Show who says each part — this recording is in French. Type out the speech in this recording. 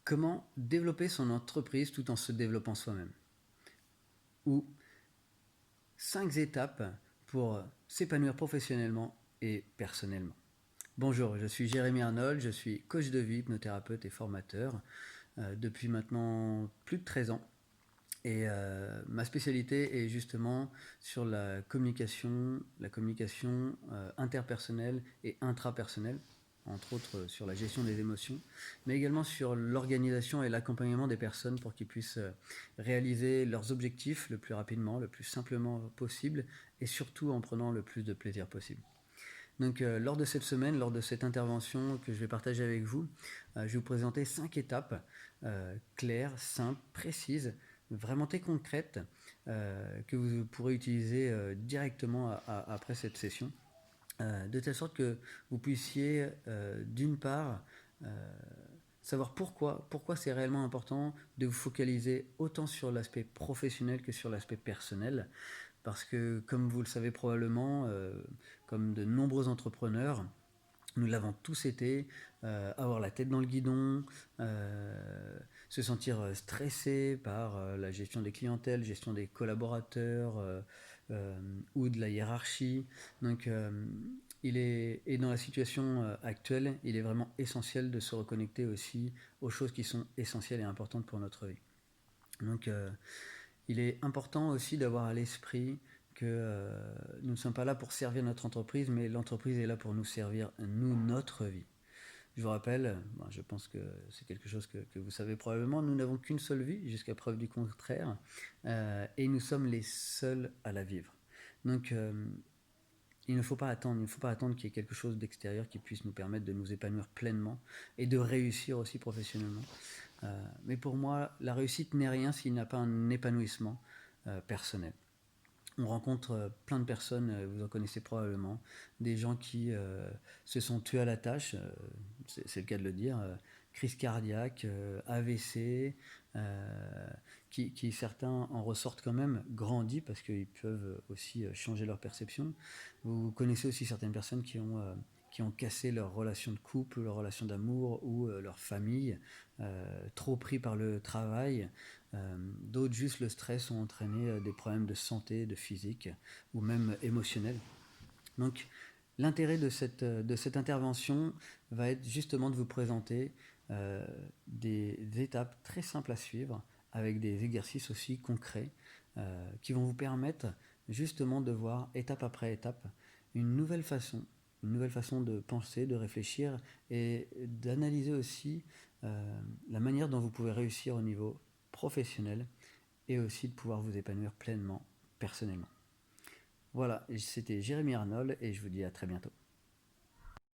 Speaker 1: Comment développer son entreprise tout en se développant soi-même? Ou 5 étapes pour s'épanouir professionnellement et personnellement. Bonjour, je suis Jérémy Arnold, je suis coach de vie, hypnothérapeute et formateur depuis maintenant plus de 13 ans. Et ma spécialité est justement sur la communication interpersonnelle et intrapersonnelle, entre autres sur la gestion des émotions, mais également sur l'organisation et l'accompagnement des personnes pour qu'ils puissent réaliser leurs objectifs le plus rapidement, le plus simplement possible, et surtout en prenant le plus de plaisir possible. Donc lors de cette semaine, lors de cette intervention que je vais partager avec vous, je vais vous présenter 5 étapes claires, simples, précises, vraiment très concrètes que vous pourrez utiliser directement après cette session, de telle sorte que vous puissiez d'une part savoir pourquoi c'est réellement important de vous focaliser autant sur l'aspect professionnel que sur l'aspect personnel. Parce que, comme vous le savez probablement, comme de nombreux entrepreneurs, nous l'avons tous été, avoir la tête dans le guidon, se sentir stressé par la gestion des clientèles, gestion des collaborateurs ou de la hiérarchie. Donc, et dans la situation actuelle, il est vraiment essentiel de se reconnecter aussi aux choses qui sont essentielles et importantes pour notre vie. Donc, il est important aussi d'avoir à l'esprit que nous ne sommes pas là pour servir notre entreprise, mais l'entreprise est là pour nous servir, nous, notre vie. Je vous rappelle, je pense que c'est quelque chose que vous savez probablement, nous n'avons qu'une seule vie, jusqu'à preuve du contraire, et nous sommes les seuls à la vivre. Donc, il ne faut pas attendre qu'il y ait quelque chose d'extérieur qui puisse nous permettre de nous épanouir pleinement et de réussir aussi professionnellement. Mais pour moi, la réussite n'est rien s'il n'y a pas un épanouissement personnel. On rencontre plein de personnes, vous en connaissez probablement, des gens qui se sont tués à la tâche, c'est le cas de le dire, crise cardiaque, AVC, qui certains en ressortent quand même grandis parce qu'ils peuvent aussi changer leur perception. Vous connaissez aussi certaines personnes qui ont cassé leur relation de couple, leur relation d'amour ou leur famille, trop pris par le travail. D'autres, juste le stress, ont entraîné des problèmes de santé, de physique ou même émotionnel. Donc l'intérêt de cette intervention va être justement de vous présenter des étapes très simples à suivre avec des exercices aussi concrets qui vont vous permettre justement de voir étape après étape une nouvelle façon de penser, de réfléchir et d'analyser aussi la manière dont vous pouvez réussir au niveau professionnel et aussi de pouvoir vous épanouir pleinement personnellement. Voilà, c'était Jérémy Arnold et je vous dis à très bientôt.